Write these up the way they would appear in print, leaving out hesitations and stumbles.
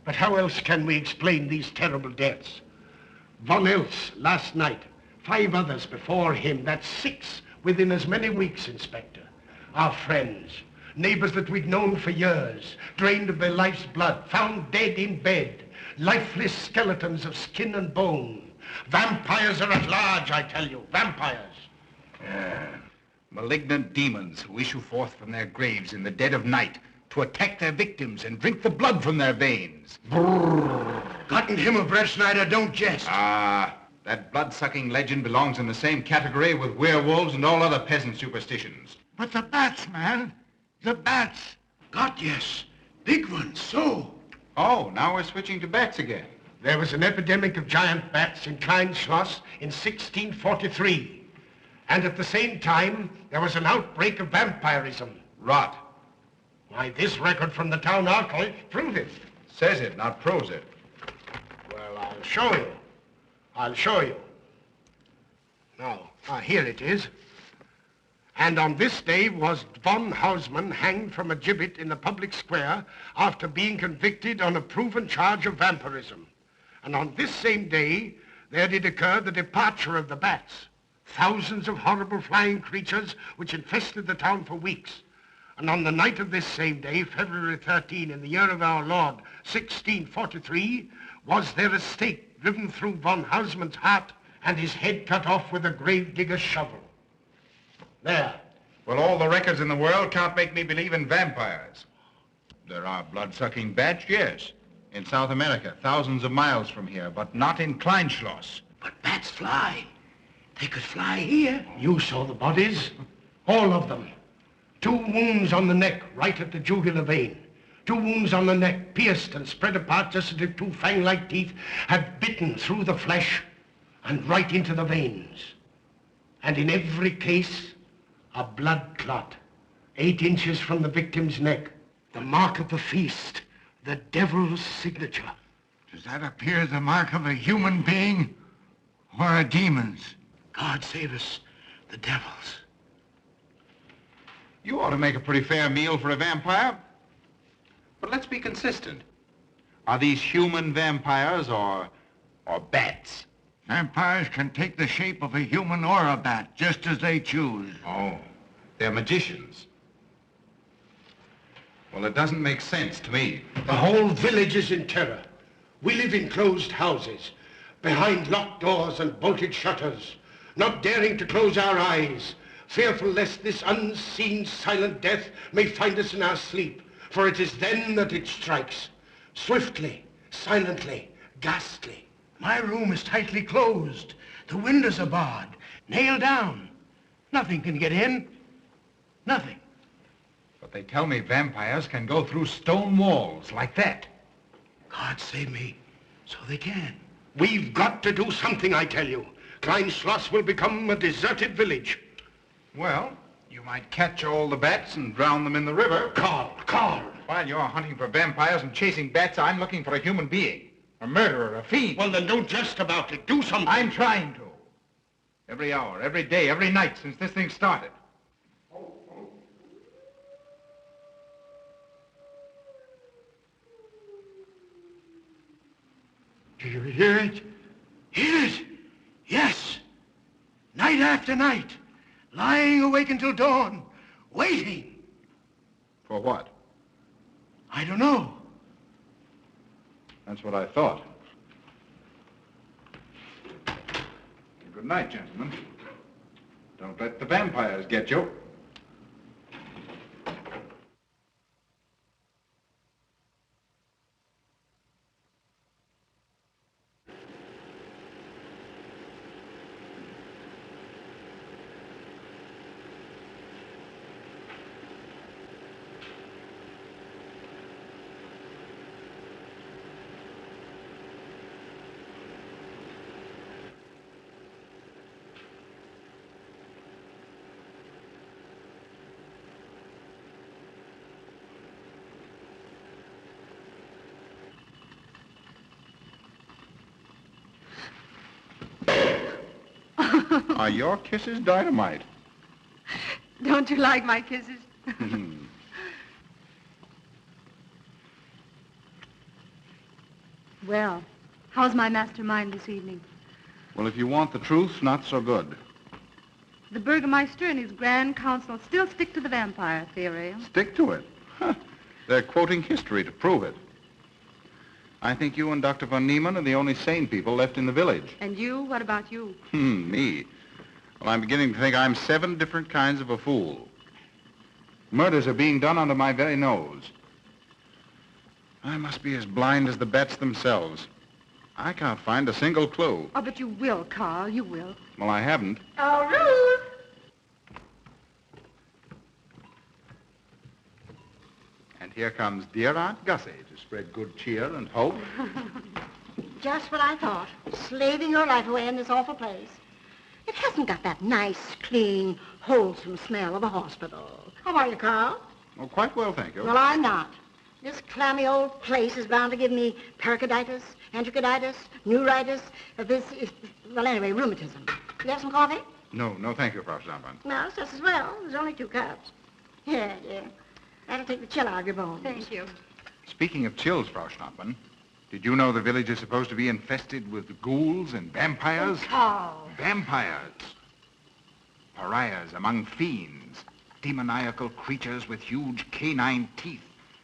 But how else can we explain these terrible deaths? Von Else last night, 5 others before him, that's 6 within as many weeks, Inspector. Our friends, neighbors that we'd known for years, drained of their life's blood, found dead in bed, lifeless skeletons of skin and bone. Vampires are at large, I tell you, vampires. Malignant demons who issue forth from their graves in the dead of night to attack their victims and drink the blood from their veins. Brrr. Gotten him of Brettschneider, don't jest. That blood-sucking legend belongs in the same category with werewolves and all other peasant superstitions. But the bats, man. The bats. God, yes. Big ones, so. Oh, now we're switching to bats again. There was an epidemic of giant bats in Kleinschloss in 1643. And at the same time, there was an outbreak of vampirism. Rot. Why, this record from the town archive proves it. Says it, not proves it. Well, I'll show you. I'll show you. Now, here it is. And on this day was von Hausmann hanged from a gibbet in the public square after being convicted on a proven charge of vampirism. And on this same day, there did occur the departure of the bats. Thousands of horrible flying creatures which infested the town for weeks. And on the night of this same day, February 13, in the year of our Lord, 1643, was there a stake driven through von Hausmann's heart and his head cut off with a grave digger's shovel. There. Well, all the records in the world can't make me believe in vampires. There are blood-sucking bats, yes. In South America, thousands of miles from here, but not in Kleinschloss. But bats fly. They could fly here. You saw the bodies. All of them. 2 wounds on the neck, right at the jugular vein. 2 wounds on the neck, pierced and spread apart just as if 2 fang-like teeth had bitten through the flesh and right into the veins. And in every case, a blood clot, 8 inches from the victim's neck. The mark of the feast, the devil's signature. Does that appear the mark of a human being or a demon's? God save us, the devil's. You ought to make a pretty fair meal for a vampire. But let's be consistent. Are these human vampires or bats? Vampires can take the shape of a human or a bat, just as they choose. Oh, they're magicians. Well, it doesn't make sense to me. The whole village is in terror. We live in closed houses, behind locked doors and bolted shutters, not daring to close our eyes, fearful lest this unseen silent death may find us in our sleep, for it is then that it strikes, swiftly, silently, ghastly. My room is tightly closed. The windows are barred, nailed down. Nothing can get in. Nothing. But they tell me vampires can go through stone walls like that. God save me, so they can. We've got to do something, I tell you. Kleinschloss will become a deserted village. Well, you might catch all the bats and drown them in the river. Karl. While you're hunting for vampires and chasing bats, I'm looking for a human being. A murderer, a fiend. Well, then don't jest about it. Do something. I'm trying to. Every hour, every day, every night since this thing started. Do you hear it? Hear it? Yes. Night after night. Lying awake until dawn. Waiting. For what? I don't know. That's what I thought. Good night, gentlemen. Don't let the vampires get you. Are your kisses dynamite? Don't you like my kisses? Well, how's my mastermind this evening? Well, if you want the truth, not so good. The Burgermeister and his Grand Council still stick to the vampire theory. Stick to it. Huh. They're quoting history to prove it. I think you and Dr. von Niemann are the only sane people left in the village. And you? What about you? Me? Well, I'm beginning to think I'm 7 different kinds of a fool. Murders are being done under my very nose. I must be as blind as the bats themselves. I can't find a single clue. Oh, but you will, Carl. You will. Well, I haven't. Oh, Ruth! And here comes dear Aunt Gussie to spread good cheer and hope. Just what I thought. Slaving your life away in this awful place. It hasn't got that nice, clean, wholesome smell of a hospital. How are you, Carl? Oh, quite well, thank you. Well, I'm not. This clammy old place is bound to give me pericarditis, enterocolitis, neuritis, well, anyway, rheumatism. You have some coffee? No, thank you, Frau Stammmann. No, it's just as well. There's only 2 cups. Here, dear. That'll take the chill out of your bones. Thank you. Speaking of chills, Frau Stammmann, did you know the village is supposed to be infested with ghouls and vampires? Oh, Carl. Vampires. Pariahs among fiends. Demoniacal creatures with huge canine teeth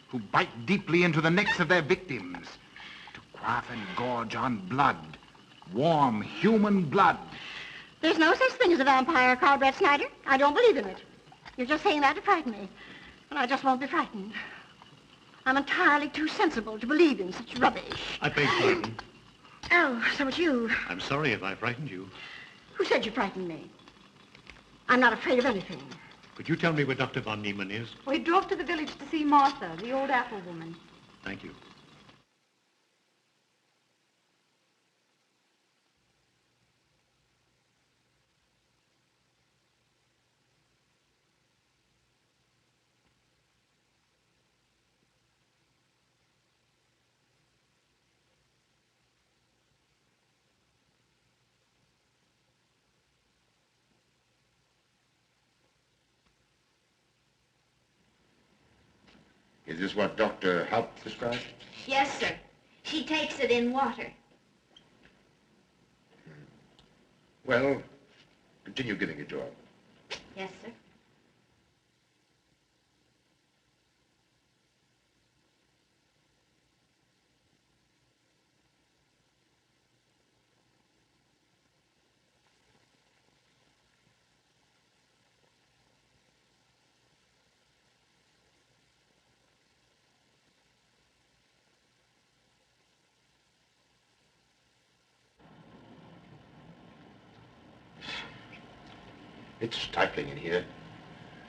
who bite deeply into the necks of their victims to quaff and gorge on blood. Warm human blood. There's no such thing as a vampire, Karl Brettschneider. I don't believe in it. You're just saying that to frighten me. And I just won't be frightened. I'm entirely too sensible to believe in such rubbish. I beg pardon. Oh, so it's you. I'm sorry if I frightened you. Who said you frightened me? I'm not afraid of anything. Could you tell me where Dr. von Niemann is? We drove to the village to see Martha, the old apple woman. Thank you. Is this what Dr. Haupt described? Yes, sir. She takes it in water. Well, continue giving it to her. Yes, sir. It's stifling in here.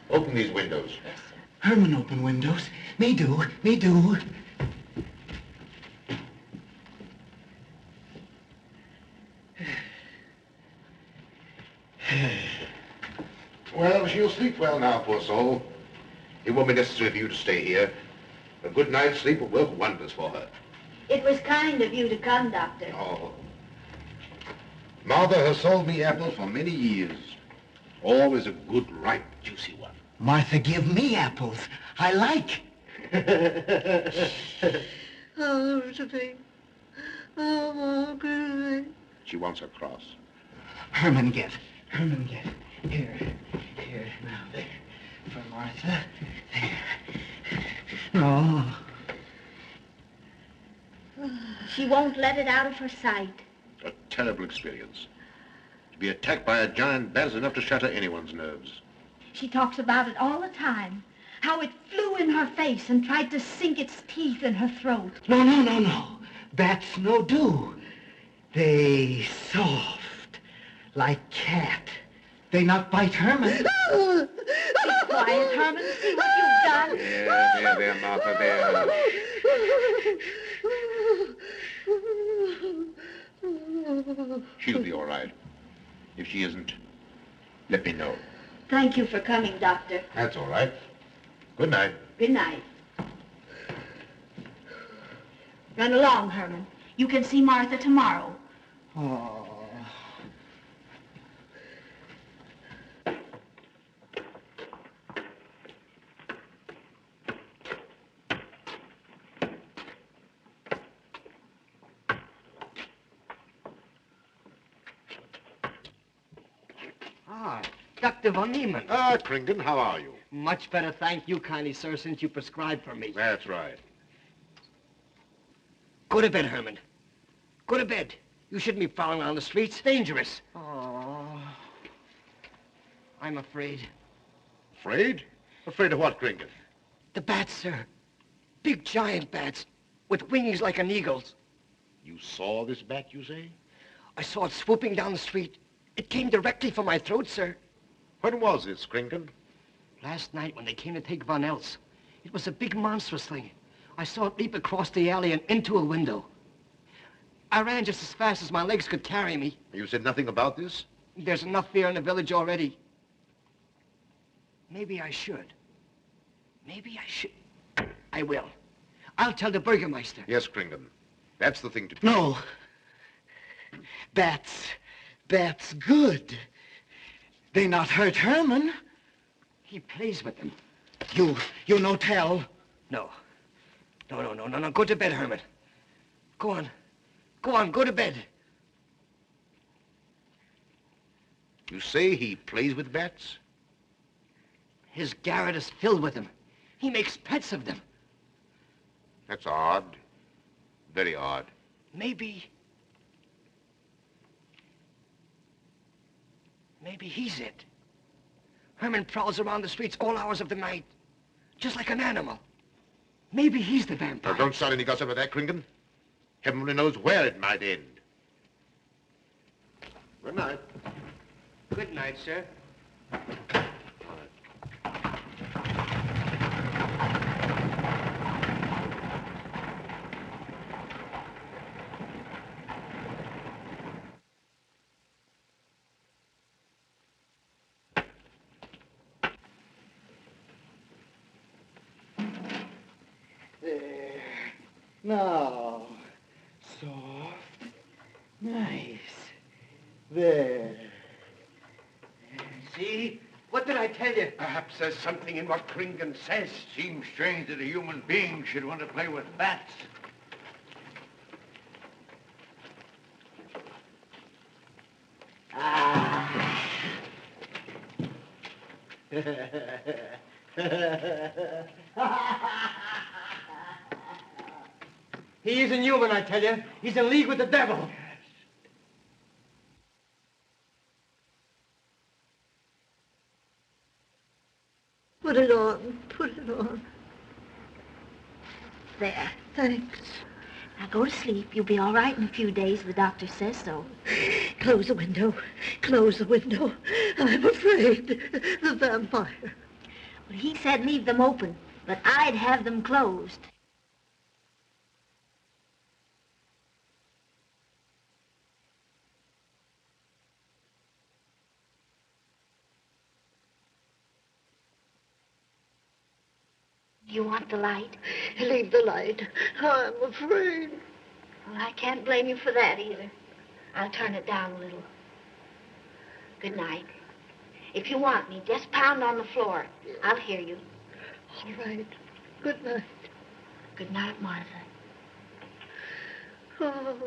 Open these windows. Yes, sir. Herman open windows. Me do. Well, she'll sleep well now, poor soul. It won't be necessary for you to stay here. A good night's sleep will work wonders for her. It was kind of you to come, Doctor. Oh. Mother has sold me apples for many years. Always a good, ripe, juicy one. Martha, give me apples. I like. Oh, Josephine. Oh, good. She wants her cross. Herman, get. Here. Now, there. For Martha. There. No. She won't let it out of her sight. A terrible experience. To be attacked by a giant bat is enough to shatter anyone's nerves. She talks about it all the time. How it flew in her face and tried to sink its teeth in her throat. No. Bats no do. They soft, like cat. They not bite Herman. Be quiet, Herman. See what you've done. There, Martha, there. She'll be all right. If she isn't, let me know. Thank you for coming, Doctor. That's all right. Good night. Good night. Run along, Herman. You can see Martha tomorrow. Oh. Ah, Dr. von Niemann. Ah, Kringen, how are you? Much better, thank you kindly, sir, since you prescribed for me. That's right. Go to bed, Herman. Go to bed. You shouldn't be prowling around the streets. Dangerous. Oh. I'm afraid. Afraid? Afraid of what, Kringen? The bats, sir. Big giant bats with wings like an eagle's. You saw this bat, you say? I saw it swooping down the street. It came directly for my throat, sir. When was this, Kringen? Last night when they came to take Von Els. It was a big monstrous thing. I saw it leap across the alley and into a window. I ran just as fast as my legs could carry me. You said nothing about this? There's enough fear in the village already. Maybe I should. Maybe I should. I will. I'll tell the Burgermeister. Yes, Kringen. That's the thing to do. No. Bats. Bats good. They not hurt Herman. He plays with them. You no tell. No. No. Go to bed, Herman. Go on. Go on, go to bed. You say he plays with bats? His garret is filled with them. He makes pets of them. That's odd. Very odd. Maybe he's it. Herman prowls around the streets all hours of the night, just like an animal. Maybe he's the vampire. Now, don't start any gossip of that, Kringen. Heaven only knows where it might end. Good night. Good night, sir. There. Now. Soft. Nice. There. See? What did I tell you? Perhaps there's something in what Kringen says. Seems strange that a human being should want to play with bats. He isn't human, I tell you. He's in league with the devil. Put it on. Put it on. There. Thanks. Now go to sleep. You'll be all right in a few days. The doctor says so. Close the window. Close the window. I'm afraid. The vampire. Well, he said leave them open, but I'd have them closed. You want the light? Leave the light. I'm afraid. Well, I can't blame you for that either. I'll turn it down a little. Good night. If you want me, just pound on the floor. I'll hear you. All right. Good night. Good night, Martha. Oh.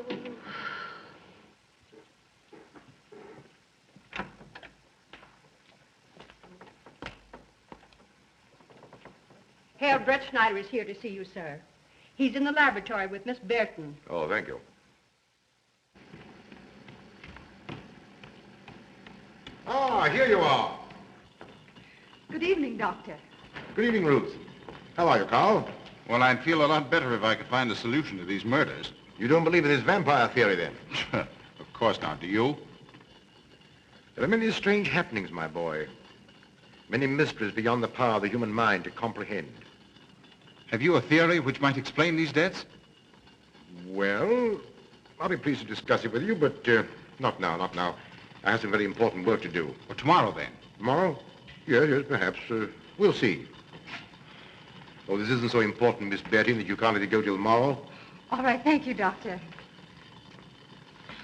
Herr Brettschneider is here to see you, sir. He's in the laboratory with Miss Burton. Oh, thank you. Ah, here you are. Good evening, Doctor. Good evening, Ruth. How are you, Carl? Well, I'd feel a lot better if I could find a solution to these murders. You don't believe in this vampire theory, then? Of course not. Do you? There are many strange happenings, my boy. Many mysteries beyond the power of the human mind to comprehend. Have you a theory which might explain these deaths? Well, I'll be pleased to discuss it with you, but not now, not now. I have some very important work to do. Well, tomorrow, then. Tomorrow? Yes, perhaps. We'll see. Oh, this isn't so important, Miss Betty, that you can't let it go till tomorrow. All right, thank you, Doctor.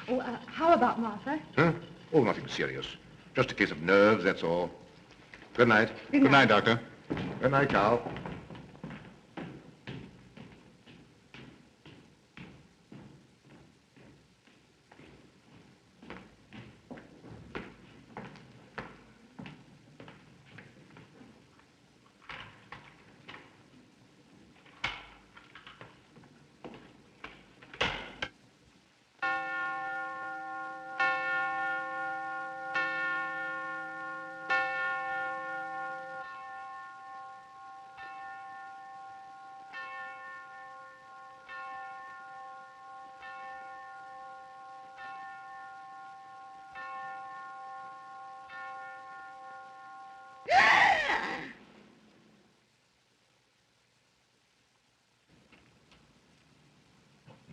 Oh, how about Martha? Huh? Oh, nothing serious. Just a case of nerves, that's all. Good night. Good Good night, Doctor. Good night, Carl.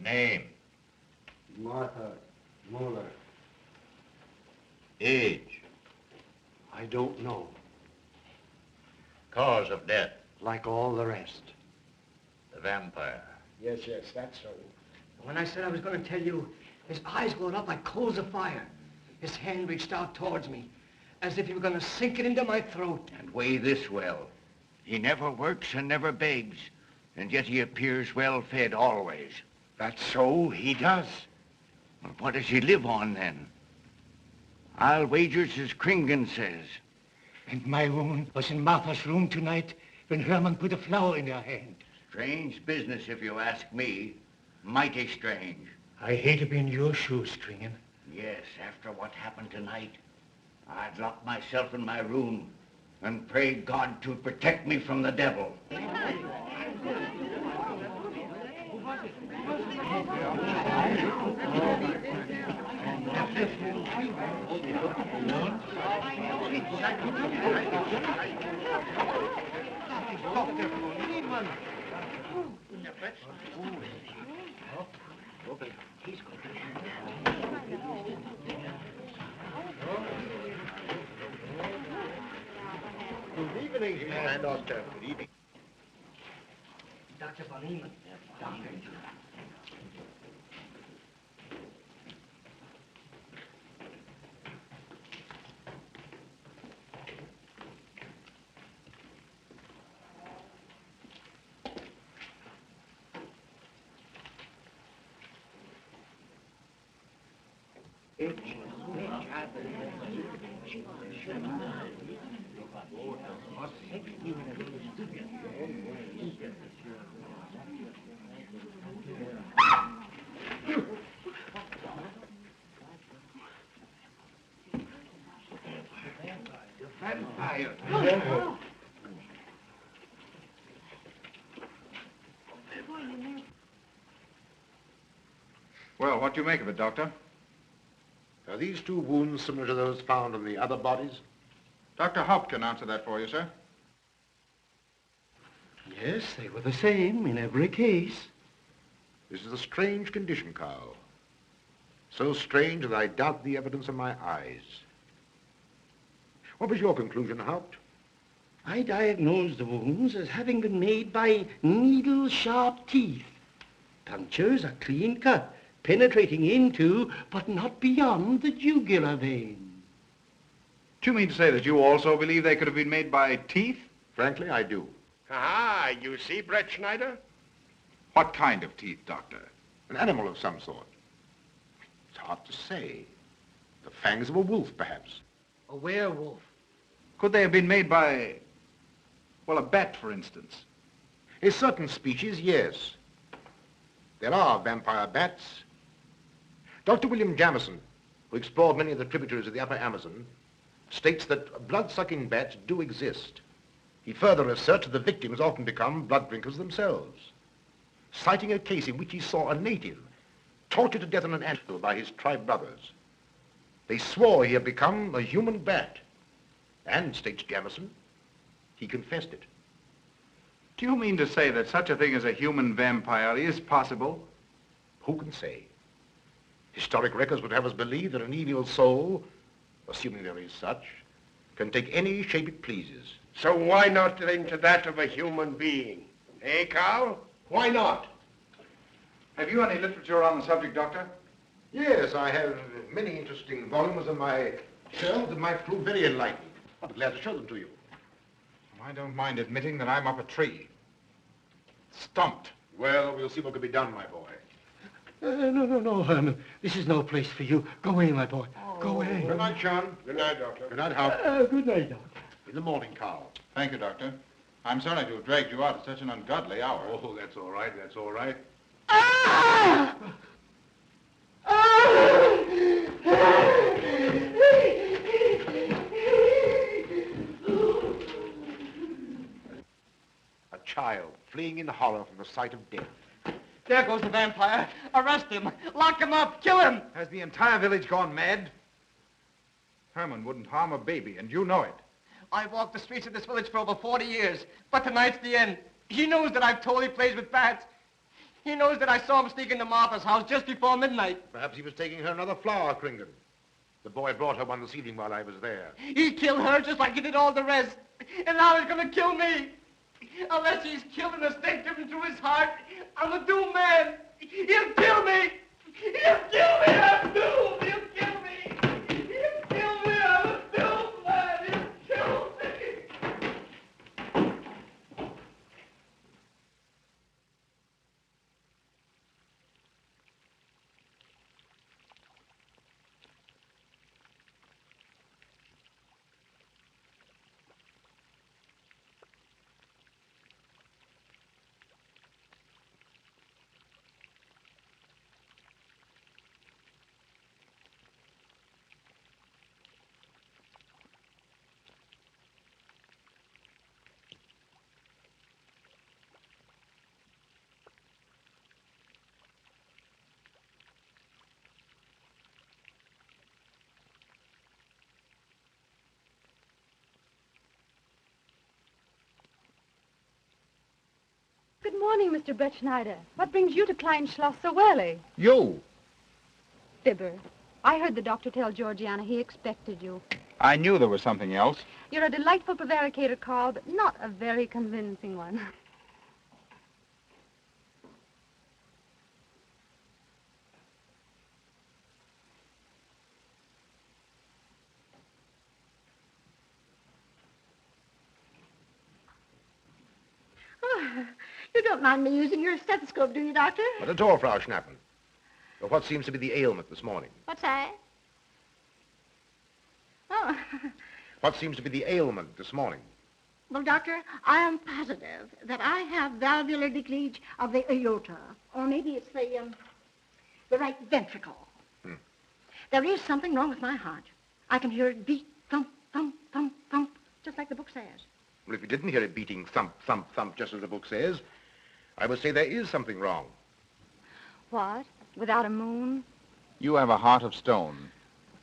Name? Martha Muller. Age? I don't know. Cause of death? Like all the rest. The vampire. Yes, that's so. When I said I was going to tell you, his eyes glowed up like coals of fire. His hand reached out towards me, as if he were going to sink it into my throat. And weigh this well. He never works and never begs, and yet he appears well-fed always. That's so, he does. Well, what does he live on, then? I'll wager it's as Kringen says. And my woman was in Martha's room tonight when Herman put a flower in her hand. Strange business, if you ask me. Mighty strange. I hate to be in your shoes, Kringen. Yes, after what happened tonight, I'd lock myself in my room and pray God to protect me from the devil. Dr. von Niemann. Good evening, Doctor. Good evening. Dr. von Niemann. Doctor. Vampire. Well, what do you make of it, Doctor? Are these two wounds similar to those found on the other bodies? Dr. Haupt can answer that for you, sir. Yes, they were the same in every case. This is a strange condition, Karl. So strange that I doubt the evidence of my eyes. What was your conclusion, Haupt? I diagnosed the wounds as having been made by needle-sharp teeth. Punctures are clean cut, penetrating into, but not beyond, the jugular vein. Do you mean to say that you also believe they could have been made by teeth? Frankly, I do. Ah, you see, Brettschneider? What kind of teeth, Doctor? An animal of some sort. It's hard to say. The fangs of a wolf, perhaps. A werewolf. Could they have been made by, well, a bat, for instance? A certain species, yes. There are vampire bats. Dr. William Jamison, who explored many of the tributaries of the upper Amazon, states that blood-sucking bats do exist. He further asserts that the victims often become blood drinkers themselves, citing a case in which he saw a native tortured to death in an anthill by his tribe brothers. They swore he had become a human bat, and, states Jamison, he confessed it. Do you mean to say that such a thing as a human vampire is possible? Who can say? Historic records would have us believe that an evil soul, assuming there is such, can take any shape it pleases. So why not into that of a human being? Eh, Karl? Why not? Have you any literature on the subject, Doctor? Yes, I have many interesting volumes on my shelves that might prove very enlightening. I'll be glad to show them to you. I don't mind admitting that I'm up a tree. Stumped. Well, we'll see what can be done, my boy. No, Herman. This is no place for you. Go away, my boy. Go away. Good night, Sean. Good night, Doctor. Good night, Haupt. Good night, Doctor. In the morning, Karl. Thank you, Doctor. I'm sorry to have dragged you out at such an ungodly hour. Oh, that's all right. That's all right. Ah! A child fleeing in horror from the sight of death. There goes the vampire. Arrest him. Lock him up. Kill him. Has the entire village gone mad? Herman wouldn't harm a baby, and you know it. I've walked the streets of this village for over 40 years, but tonight's the end. He knows that I've told he plays with bats. He knows that I saw him sneak into Martha's house just before midnight. Perhaps he was taking her another flower, Kringle. The boy brought her one this evening while I was there. He killed her just like he did all the rest. And now he's going to kill me. Unless he's killed and a stake driven through his heart, I'm a doomed man. He'll kill me. He'll kill me. I'm doomed. He'll kill me. He'll kill me. I'm a doomed man. He'll kill me. Good morning, Mr. Brettschneider. What brings you to Kleinschloss so early? You. Fibber, I heard the doctor tell Georgiana he expected you. I knew there was something else. You're a delightful prevaricator, Carl, but not a very convincing one. Oh, you don't mind me using your stethoscope, do you, Doctor? Not at all, Frau Schnappen. But what seems to be the ailment this morning? What's that? Oh. What seems to be the ailment this morning? Well, Doctor, I am positive that I have valvular leakage of the aorta. Or maybe it's the right ventricle. There is something wrong with my heart. I can hear it beat, thump, thump, thump, thump, just like the book says. Well, if you didn't hear it beating thump, thump, thump, just as the book says, I would say there is something wrong. What? Without a moon? You have a heart of stone.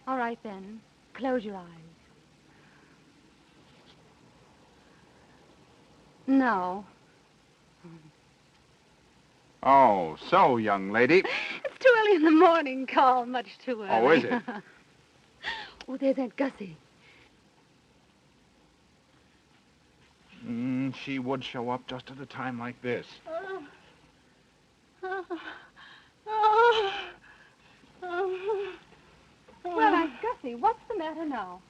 All right, then. Close your eyes. No. Oh, so, young lady. It's too early in the morning, Carl. Much too early. Oh, is it? Oh, there's Aunt Gussie. She would show up just at a time like this. Well, Aunt Gussie, what's the matter now?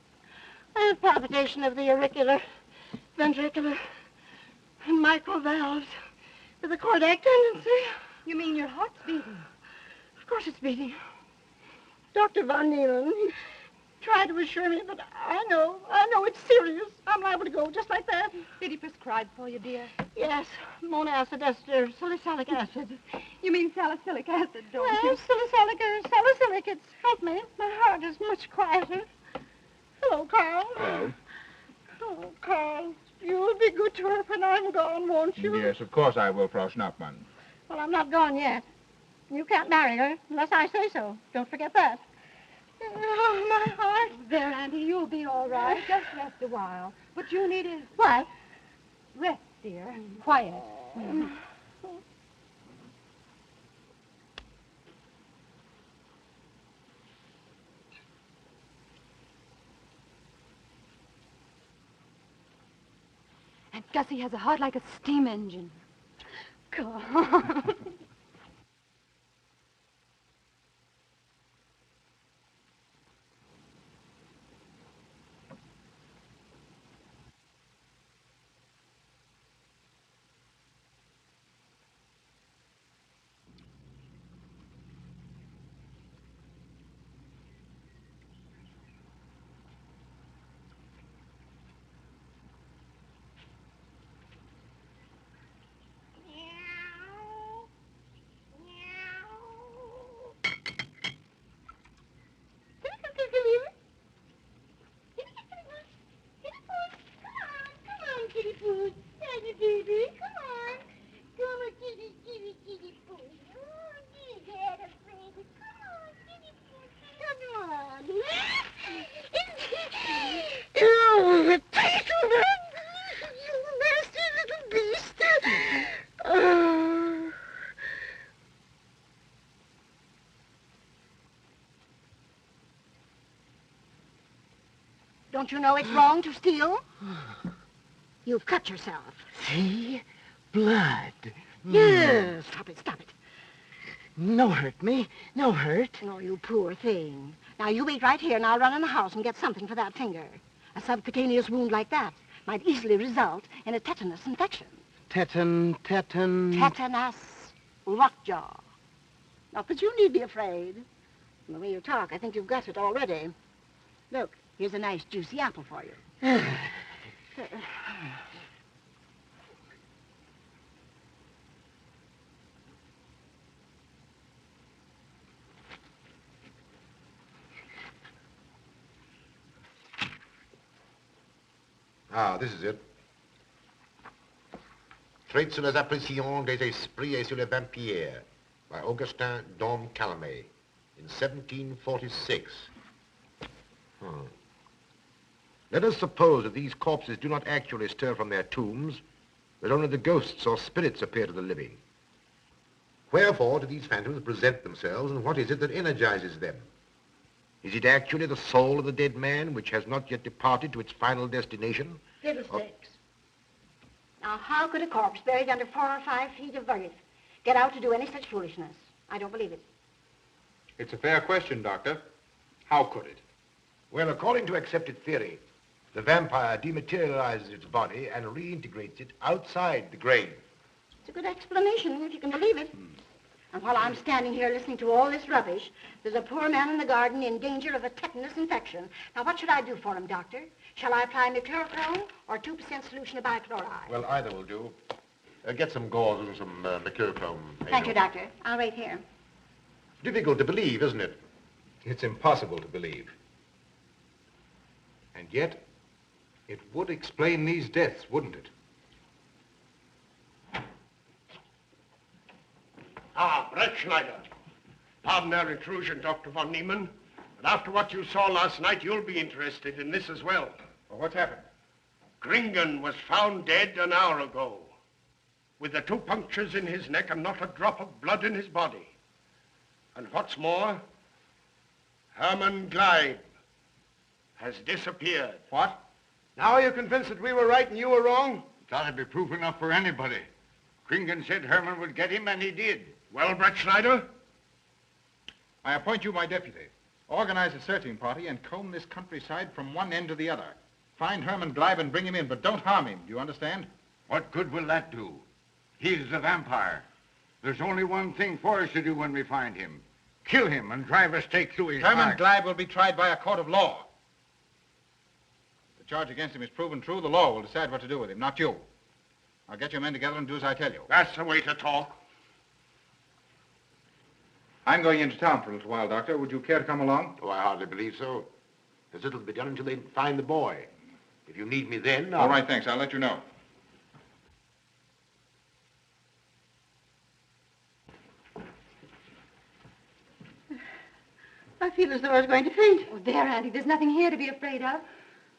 I have palpitation of the auricular, ventricular, and mitral valves with a cardiac tendency. You mean your heart's beating? Of course it's beating. Dr. von Niemann tried to assure me, but I know it's serious. I'm liable to go just like that. Did he prescribe for you, dear? Yes, monacid ester, salicylic acid. You mean salicylic acid, don't you? Well, salicylic, it's helped me. My heart is much quieter. Hello, Carl. Hello. Oh, Carl, you'll be good to her when I'm gone, won't you? Yes, of course I will, Frau Schnappmann. Well, I'm not gone yet. You can't marry her unless I say so. Don't forget that. Oh, my heart. There, Auntie, you'll be all right. Just rest a while. What you need is... What? Rest, dear. Quiet. And Gussie has a heart like a steam engine. Carl. Don't you know it's wrong to steal? You've cut yourself. See? Blood. Yes. Stop it, stop it. No hurt me. No hurt. Oh, you poor thing. Now, you wait right here, and I'll run in the house and get something for that finger. A subcutaneous wound like that might easily result in a tetanus infection. Tetanus. Lockjaw. Not that you need be afraid. From the way you talk, I think you've got it already. Look, here's a nice juicy apple for you. Ah, this is it. Traits sur les appréciations des esprits et sur les vampires by Augustin Dom Calame in 1746. Let us suppose that these corpses do not actually stir from their tombs, that only the ghosts or spirits appear to the living. Wherefore do these phantoms present themselves, and what is it that energizes them? Is it actually the soul of the dead man which has not yet departed to its final destination? Fiddlesticks. Now, how could a corpse buried under 4 or 5 feet of earth get out to do any such foolishness? I don't believe it. It's a fair question, Doctor. How could it? Well, according to accepted theory, the vampire dematerializes its body and reintegrates it outside the grave. It's a good explanation, if you can believe it. And while I'm standing here listening to all this rubbish, there's a poor man in the garden in danger of a tetanus infection. Now, what should I do for him, Doctor? Shall I apply mercurochrome or 2% solution of bichloride? Well, either will do. Get some gauze and some mercurochrome. Thank you, Doctor. I'll wait here. Difficult to believe, isn't it? It's impossible to believe. And yet, it would explain these deaths, wouldn't it? Ah, Brettschneider. Pardon our intrusion, Dr. von Niemann. But after what you saw last night, you'll be interested in this as well. Well, what's happened? Gringen was found dead an hour ago, with the 2 punctures in his neck and not a drop of blood in his body. And what's more, Herman Gleib has disappeared. What? Now are you convinced that we were right and you were wrong? That'd be proof enough for anybody. Gringen said Herman would get him, and he did. Well, Brettschneider? I appoint you my deputy. Organize a searching party and comb this countryside from one end to the other. Find Herman Gleib and bring him in, but don't harm him. Do you understand? What good will that do? He's a vampire. There's only one thing for us to do when we find him. Kill him and drive a stake through his Herman heart. Gleib will be tried by a court of law. If the charge against him is proven true, the law will decide what to do with him, not you. I'll get your men together and do as I tell you. That's the way to talk. I'm going into town for a little while, Doctor. Would you care to come along? Oh, I hardly believe so. There's little to be done until they find the boy. If you need me then, All right, thanks. I'll let you know. I feel as though I was going to faint. Oh, there, Auntie. There's nothing here to be afraid of.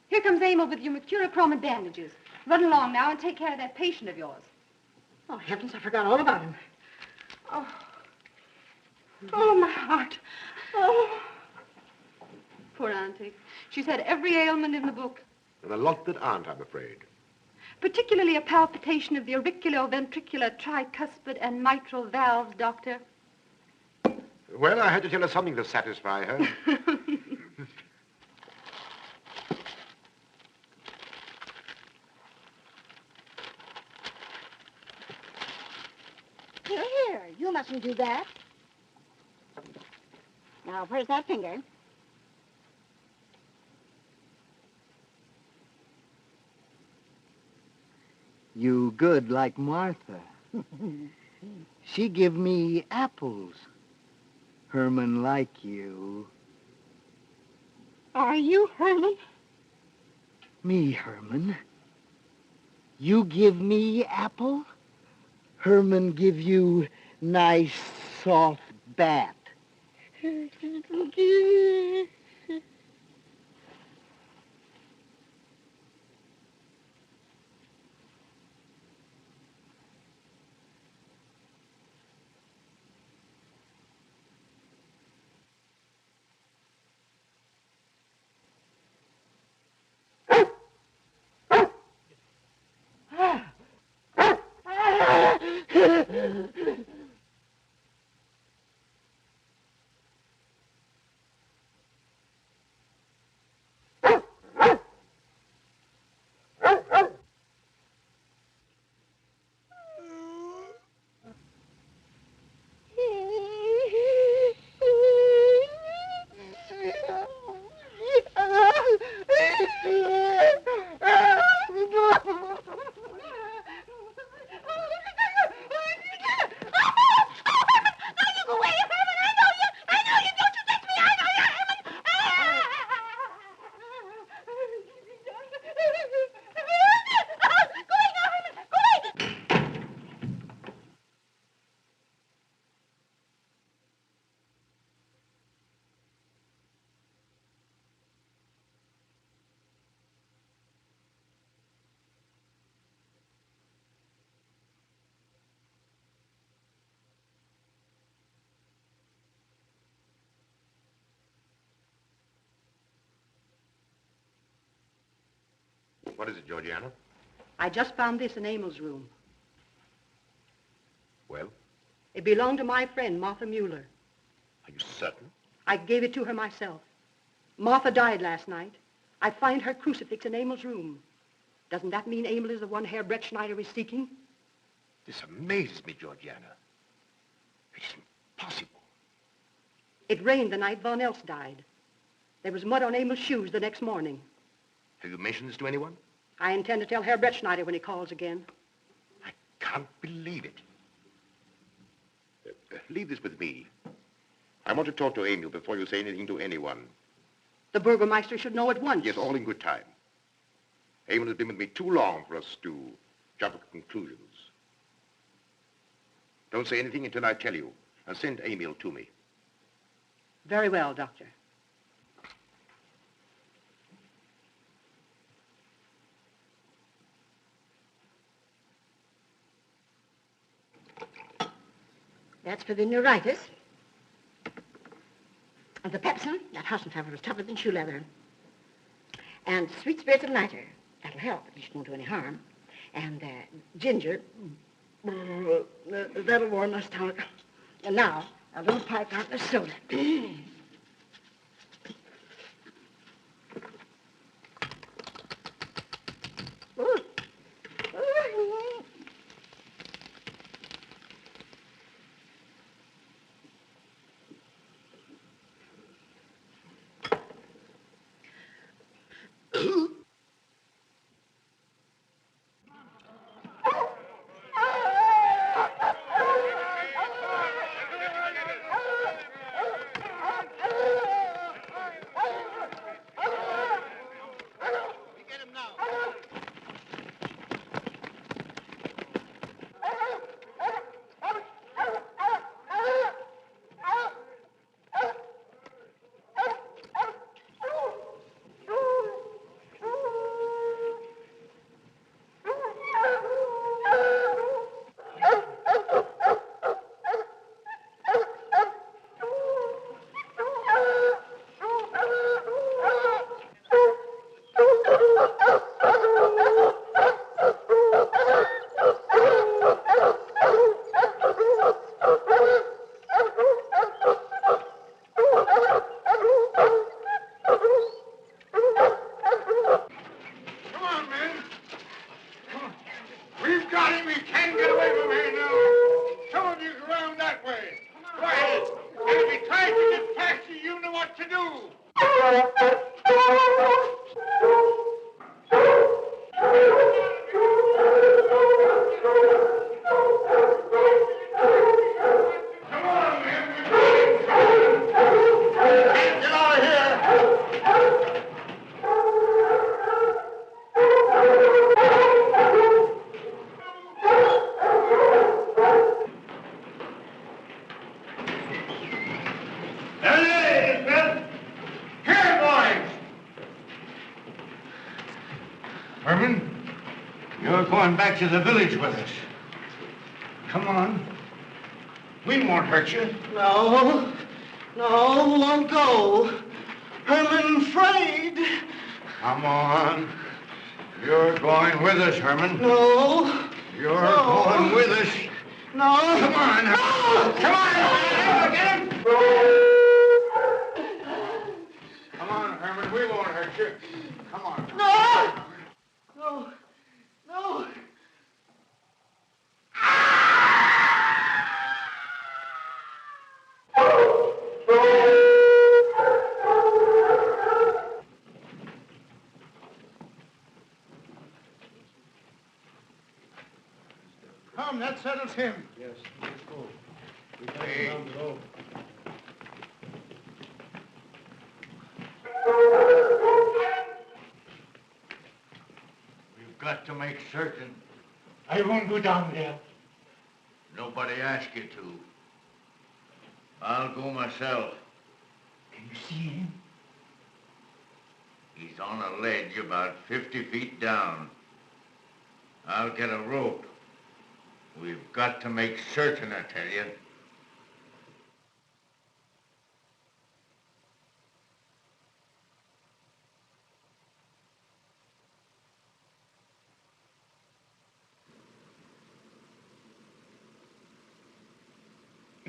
Here comes Emil with your mercurochrome and bandages. Run along now and take care of that patient of yours. Oh, heavens, I forgot all about him. Oh, my heart. Oh. Poor Auntie. She's had every ailment in the book. And a lot that aren't, I'm afraid. Particularly a palpitation of the auriculoventricular, tricuspid, and mitral valves, Doctor. Well, I had to tell her something to satisfy her. Here. You mustn't do that. Now, where's that finger? You good like Martha. She give me apples. Herman like you. Are you Herman? Me, Herman. You give me apple? Herman give you nice soft bat. What is it, Georgiana? I just found this in Emil's room. Well, It belonged to my friend, Martha Mueller. are you certain? I gave it to her myself. Martha died last night. I find her crucifix in Emil's room. Doesn't that mean Emil is the one Herr Brettschneider is seeking? This amazes me, Georgiana. It isn't possible. It rained the night Von Elst died. There was mud on Emil's shoes the next morning. Have you mentioned this to anyone? I intend to tell Herr Brettschneider when he calls again. Can't believe it. Leave this with me. I want to talk to Emil before you say anything to anyone. The Burgermeister should know at once. Yes, all in good time. Emil has been with me too long for us to jump at conclusions. Don't say anything until I tell you, and send Emil to me. Very well, Doctor. That's for the neuritis. And the pepsin, that Hassenpfeffer is tougher than shoe leather. And sweet spirits of nitre, that'll help, at least won't do any harm. And ginger, that'll warm my stomach. And now, a little pipe out of soda. Back to the village with us. Come on. We won't hurt you. No, won't go. Herman afraid. Come on. You're going with us, Herman. No. You're going with us. No. Come on. No. Come on. Get him. Come on, Herman. We won't hurt you. Come on. No. Come, that settles him. Yes, let's go. We got Hey. him down below. We've got to make certain. I won't go down there. Nobody asked you to. I'll go myself. Can you see him? He's on a ledge about 50 feet down. I'll get a rope. We've got to make certain, I tell you.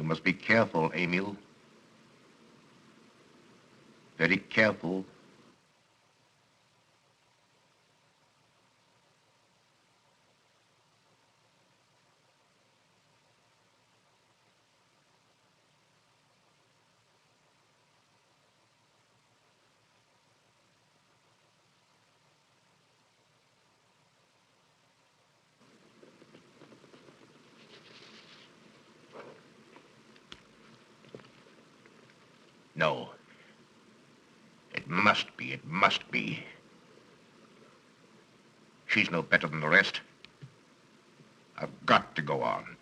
You must be careful, Emil. Very careful. No. It must be, it must be. She's no better than the rest. I've got to go on.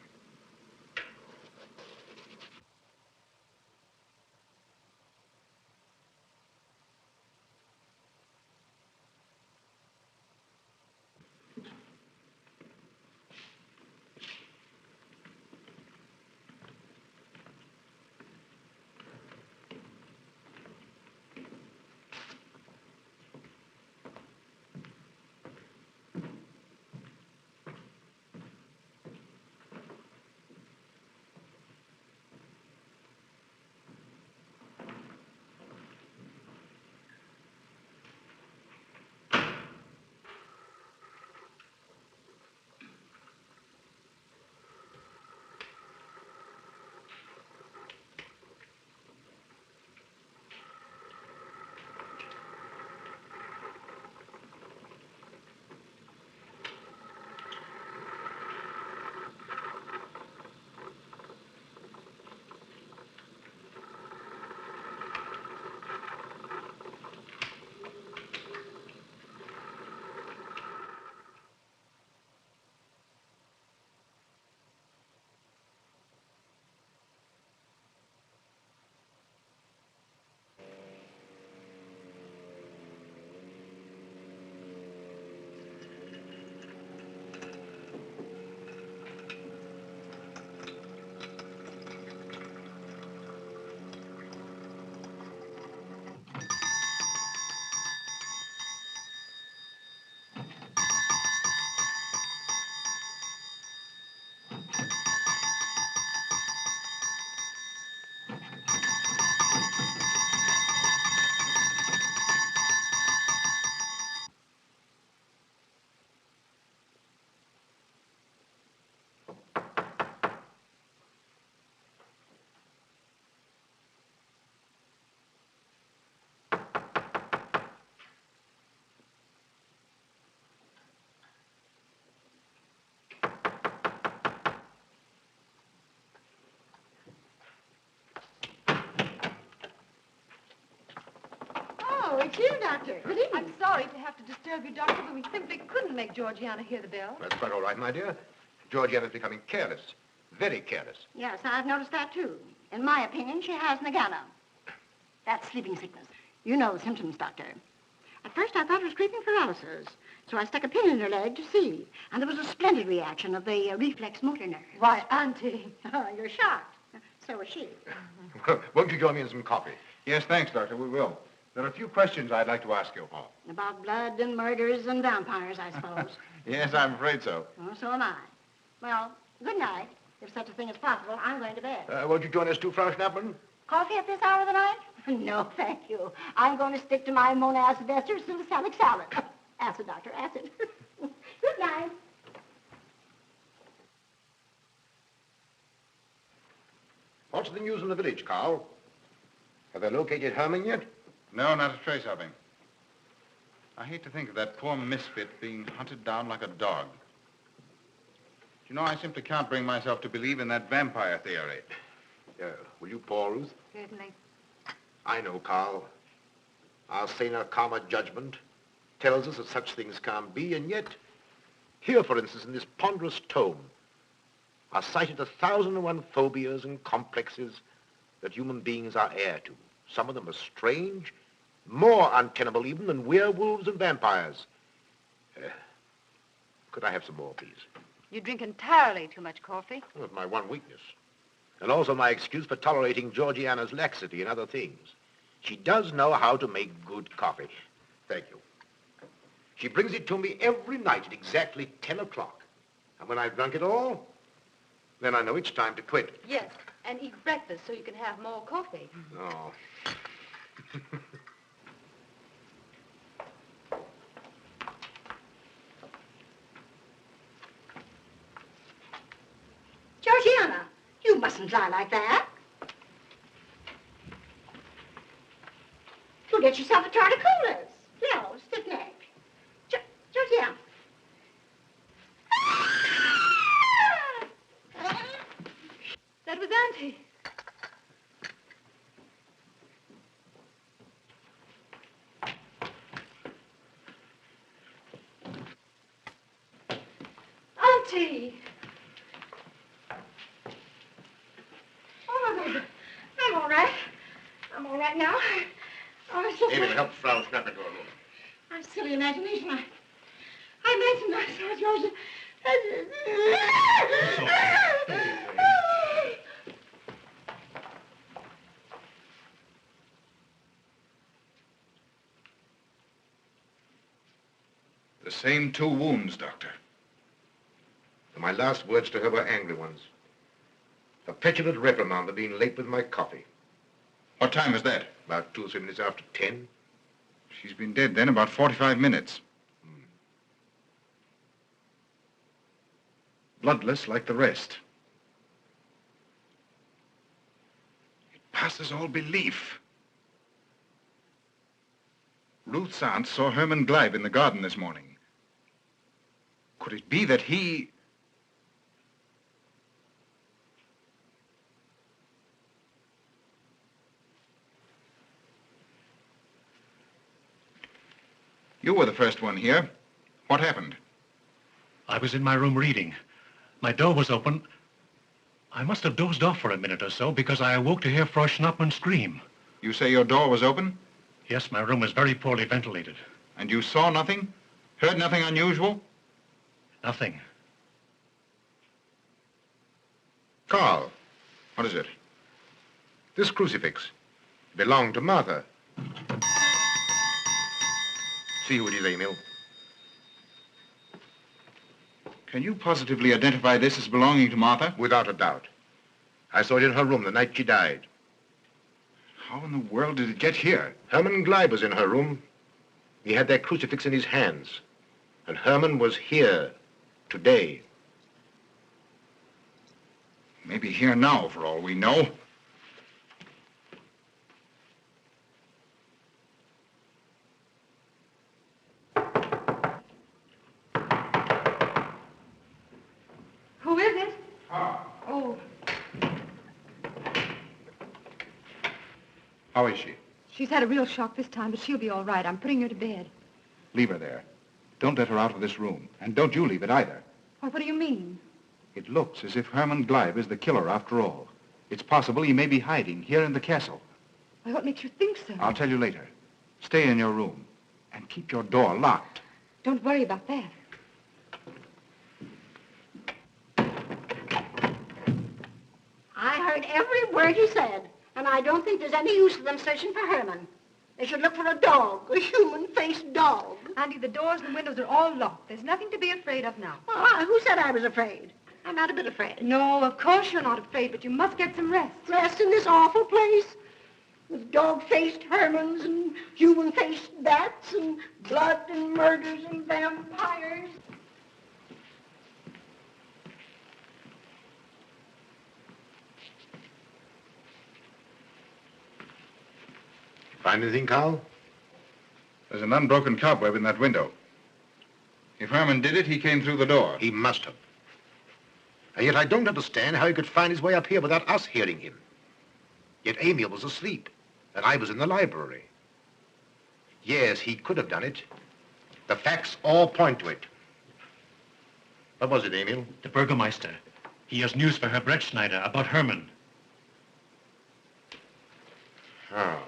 Oh, it's you, Doctor. Good evening. I'm sorry to have to disturb you, Doctor, but we simply couldn't make Georgiana hear the bell. That's quite all right, my dear. Georgiana's becoming careless. Very careless. Yes, I've noticed that, too. In my opinion, she has nagana. That's sleeping sickness. You know the symptoms, Doctor. At first, I thought it was creeping paralysis, so I stuck a pin in her leg to see. And there was a splendid reaction of the reflex motor nerve. Why, Auntie. You're shocked. So was she. Won't you join me in some coffee? Yes, thanks, Doctor. We will. There are a few questions I'd like to ask you. About blood and murders and vampires, I suppose. Yes, I'm afraid so. Oh, so am I. Well, good night. If such a thing is possible, I'm going to bed. Won't you join us too, Frau Schnappmann? Coffee at this hour of the night? No, thank you. I'm going to stick to my monacid ester salicylic salad. Acid, Doctor, acid. Good night. What's the news in the village, Karl? Have they located Herman yet? No, not a trace of him. I hate to think of that poor misfit being hunted down like a dog. You know, I simply can't bring myself to believe in that vampire theory. Will you pour, Ruth? Certainly. I know, Karl. Our saner, calmer judgment tells us that such things can't be, and yet, here, for instance, in this ponderous tome, are cited 1,001 phobias and complexes that human beings are heir to. Some of them are strange, more untenable even than werewolves and vampires. Could I have some more, please? You drink entirely too much coffee. Well, it's my one weakness. And also my excuse for tolerating Georgiana's laxity and other things. She does know how to make good coffee. Thank you. She brings it to me every night at exactly 10 o'clock. And when I've drunk it all, then I know it's time to quit. Yes. And eat breakfast so you can have more coffee. No. Georgiana, you mustn't lie like that. You'll get yourself a torticollis. Yellow, stiff neck. Georgiana. That was Auntie. Auntie! Oh, I'm all right. I'm all right now. Oh, it's just... Amy, help Frau Schnapp into her room. My silly imagination. I imagined myself, Georgia. The same 2 wounds, Doctor. And my last words to her were angry ones. A petulant reprimand for being late with my coffee. What time is that? About 2 or 3 minutes after 10. She's been dead then about 45 minutes. Bloodless like the rest. It passes all belief. Ruth's aunt saw Herman Gleib in the garden this morning. Could it be that he... You were the first one here. What happened? I was in my room reading. My door was open. I must have dozed off for a minute or so because I awoke to hear Frau Schnappmann scream. You say your door was open? Yes, my room was very poorly ventilated. And you saw nothing? Heard nothing unusual? Nothing. Carl. What is it? This crucifix belonged to Martha. See who it is, Emil. Can you positively identify this as belonging to Martha? Without a doubt. I saw it in her room the night she died. How in the world did it get here? Herman Gleib was in her room. He had that crucifix in his hands. And Herman was here today. Maybe here now, for all we know. Who is it? Ah. Oh, How is she? she's had a real shock this time, but she'll be all right. I'm putting her to bed. Leave her there. Don't let her out of this room. And don't you leave it either. What do you mean? It looks as if Herman Gleib is the killer after all. It's possible he may be hiding here in the castle. Why, what makes you think so? I'll tell you later. Stay in your room and keep your door locked. Don't worry about that. I heard every word he said, and I don't think there's any use of them searching for Herman. They should look for a dog, a human-faced dog. Auntie, the doors and windows are all locked. There's nothing to be afraid of now. Well, who said I was afraid? I'm not a bit afraid. No, of course you're not afraid, but you must get some rest. Rest in this awful place? With dog-faced Hermans and human-faced bats and blood and murders and vampires. Find anything, Carl? There's an unbroken cobweb in that window. If Herman did it, he came through the door. He must have. And yet I don't understand how he could find his way up here without us hearing him. Yet Amy was asleep, and I was in the library. Yes, he could have done it. The facts all point to it. What was it, Emil? The Burgermeister. He has news for Herr Brettschneider about Herman. Oh.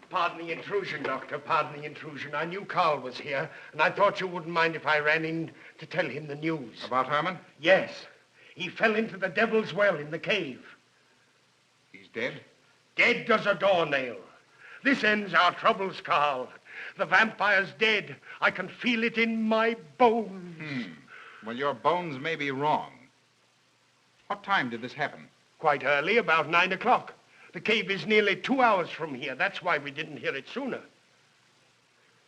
Pardon the intrusion, Doctor. Pardon the intrusion. I knew Carl was here, and I thought you wouldn't mind if I ran in to tell him the news. About Herman? Yes. He fell into the Devil's Well in the cave. He's dead? Dead as a doornail. This ends our troubles, Karl. The vampire's dead. I can feel it in my bones. Well, your bones may be wrong. What time did this happen? Quite early, about 9 o'clock. The cave is nearly 2 hours from here. That's why we didn't hear it sooner.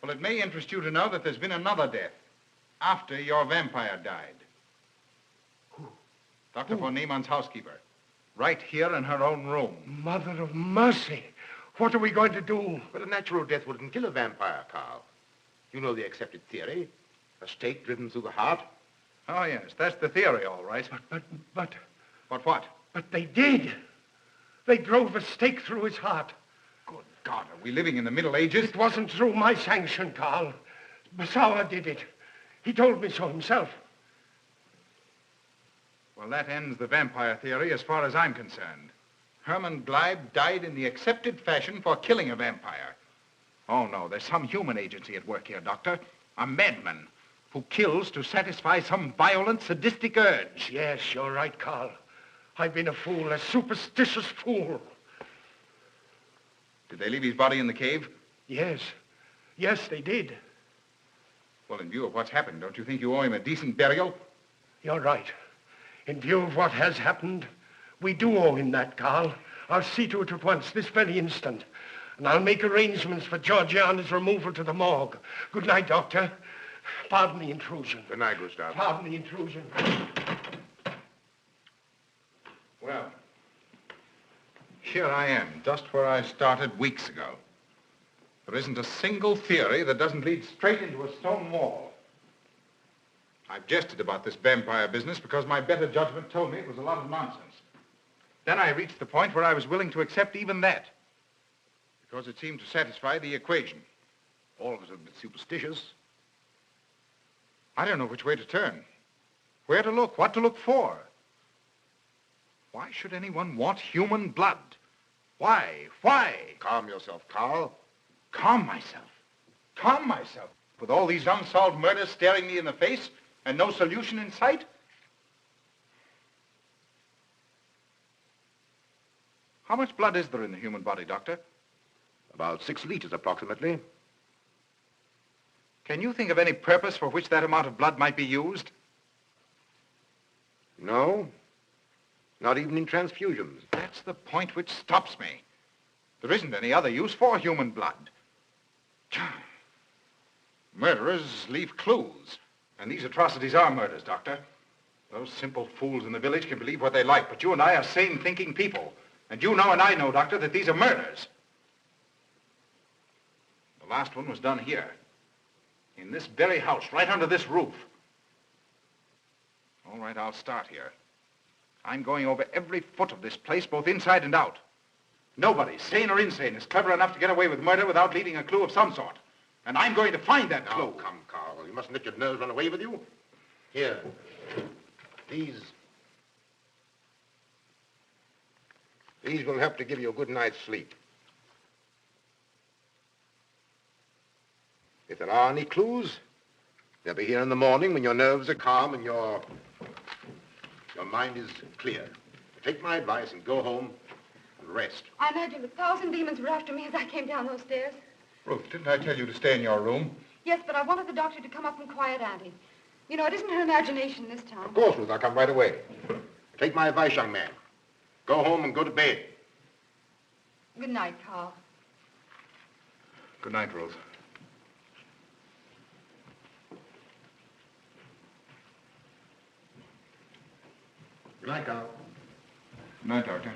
Well, it may interest you to know that there's been another death after your vampire died. Who? Dr. von Niemann's housekeeper. Right here in her own room. Mother of mercy. What are we going to do? But a natural death wouldn't kill a vampire, Karl. You know the accepted theory. A stake driven through the heart. Oh, yes, that's the theory, all right. But... But what? But they did. They drove a stake through his heart. Good God, are we living in the Middle Ages? It wasn't through my sanction, Karl. Basawa did it. He told me so himself. Well, that ends the vampire theory as far as I'm concerned. Herman Gleib died in the accepted fashion for killing a vampire. Oh, no, there's some human agency at work here, Doctor. A madman who kills to satisfy some violent, sadistic urge. Yes, you're right, Karl. I've been a fool, a superstitious fool. Did they leave his body in the cave? Yes. Yes, they did. Well, in view of what's happened, don't you think you owe him a decent burial? You're right. In view of what has happened, we do owe him that, Karl. I'll see to it at once, this very instant. And I'll make arrangements for Georgiana's removal to the morgue. Good night, Doctor. Pardon the intrusion. Good night, Gustav. Pardon the intrusion. Well, here I am, just where I started weeks ago. There isn't a single theory that doesn't lead straight into a stone wall. I've jested about this vampire business because my better judgment told me it was a lot of nonsense. Then I reached the point where I was willing to accept even that, because it seemed to satisfy the equation. All of us are a bit superstitious. I don't know which way to turn, where to look, what to look for. Why should anyone want human blood? Why? Why? Calm yourself, Karl. Calm myself? Calm myself? With all these unsolved murders staring me in the face and no solution in sight? How much blood is there in the human body, Doctor? About 6 liters, approximately. Can you think of any purpose for which that amount of blood might be used? No. Not even in transfusions. That's the point which stops me. There isn't any other use for human blood. Murderers leave clues. And these atrocities are murders, Doctor. Those simple fools in the village can believe what they like, but you and I are sane, thinking people. And you know and I know, Doctor, that these are murders. The last one was done here. In this very house, right under this roof. All right, I'll start here. I'm going over every foot of this place, both inside and out. Nobody, sane or insane, is clever enough to get away with murder without leaving a clue of some sort. And I'm going to find that clue. Now, come, Karl. You mustn't let your nerves run away with you. Here. These will help to give you a good night's sleep. If there are any clues, they'll be here in the morning when your nerves are calm and your mind is clear. Take my advice and go home and rest. I imagined 1,000 demons were after me as I came down those stairs. Ruth, didn't I tell you to stay in your room? Yes, but I wanted the doctor to come up and quiet Auntie. You know, it isn't her imagination this time. Of course, Ruth, I'll come right away. Take my advice, young man. Go home and go to bed. Good night, Karl. Good night, Ruth. Good night, Karl. Good night, Doctor.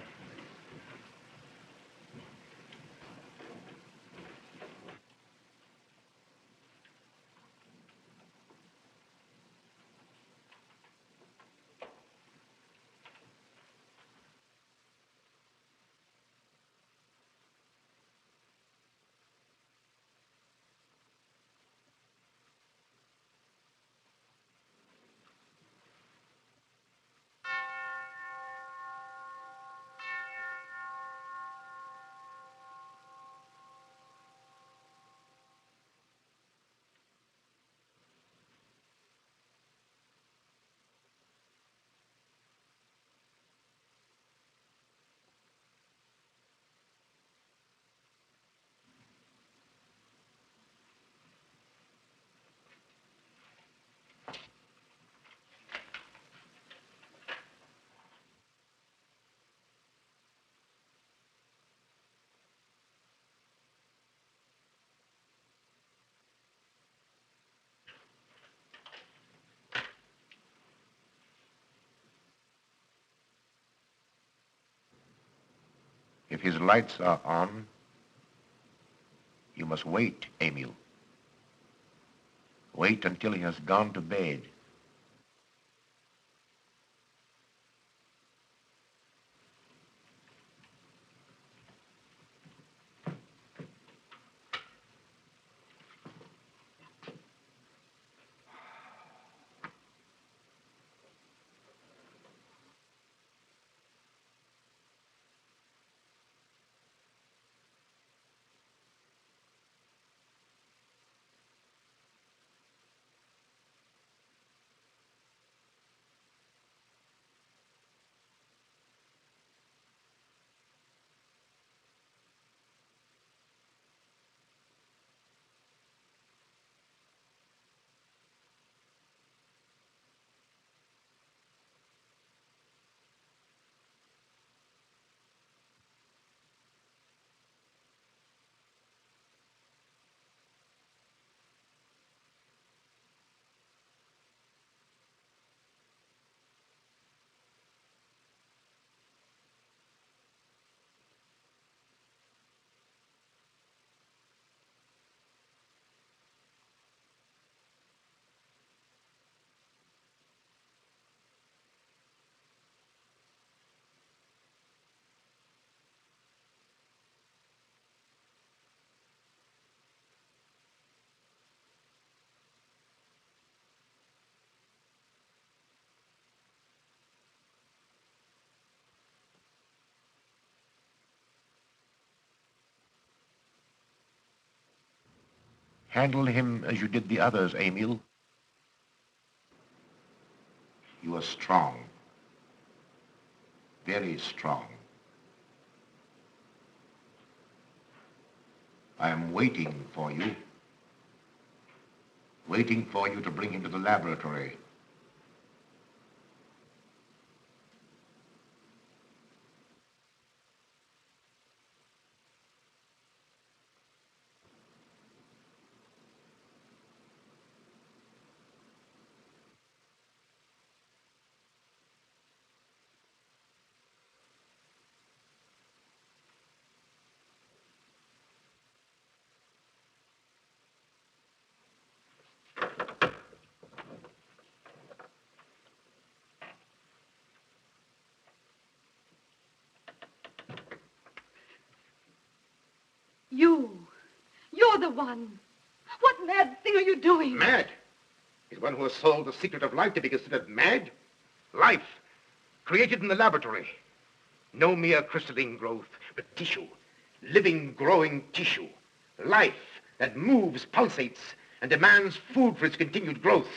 If his lights are on, you must wait, Emil. Wait until he has gone to bed. Handle him as you did the others, Emil. You are strong. Very strong. I am waiting for you. Waiting for you to bring him to the laboratory. You're the one. What mad thing are you doing? Mad? Is one who has solved the secret of life to be considered mad? Life, created in the laboratory. No mere crystalline growth, but tissue. Living, growing tissue. Life that moves, pulsates, and demands food for its continued growth.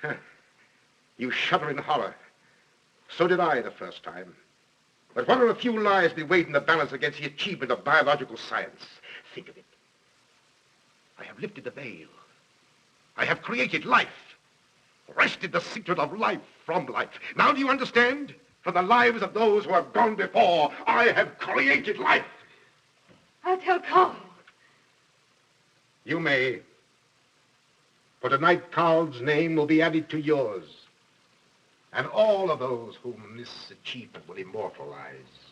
Huh. You shudder in horror. So did I the first time. But what are a few lives be weighed in the balance against the achievement of biological science? Think of it. I have lifted the veil. I have created life. Wrested the secret of life from life. Now do you understand? From the lives of those who have gone before, I have created life. I'll tell Karl. You may. For tonight, Karl's name will be added to yours. And all of those whom this achievement will immortalize.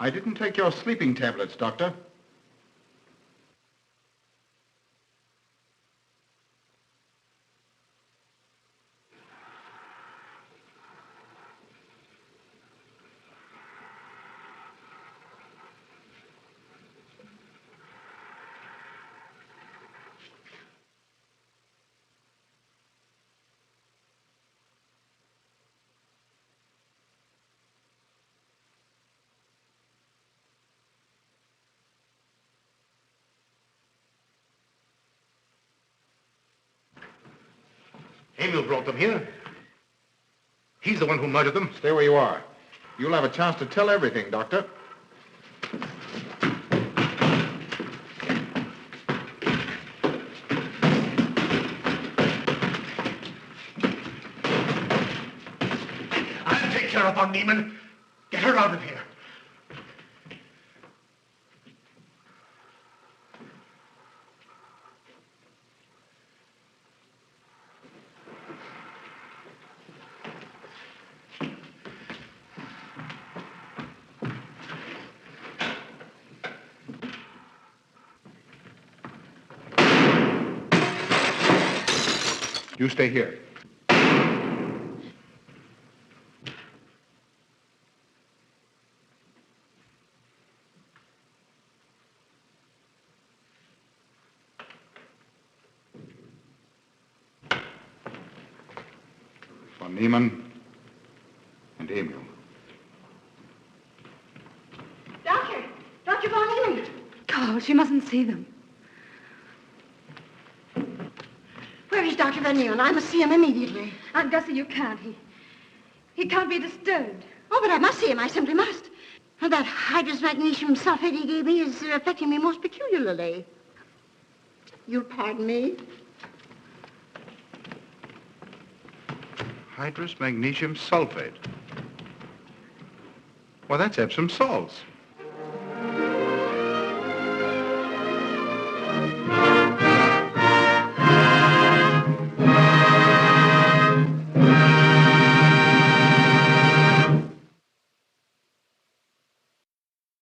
I didn't take your sleeping tablets, Doctor. Emil brought them here. He's the one who murdered them. Stay where you are. You'll have a chance to tell everything, Doctor. I'll take care of von Niemann. Get her out of here. You stay here. Von Niemann and Emil. Doctor! Dr. von Niemann! Carl, she mustn't see them. Where is Dr. von Niemann? I must see him immediately. Aunt Gussie, you can't. He can't be disturbed. Oh, but I must see him. I simply must. And that hydrous magnesium sulfate he gave me is affecting me most peculiarly. You'll pardon me? Hydrous magnesium sulfate. Well, that's Epsom salts.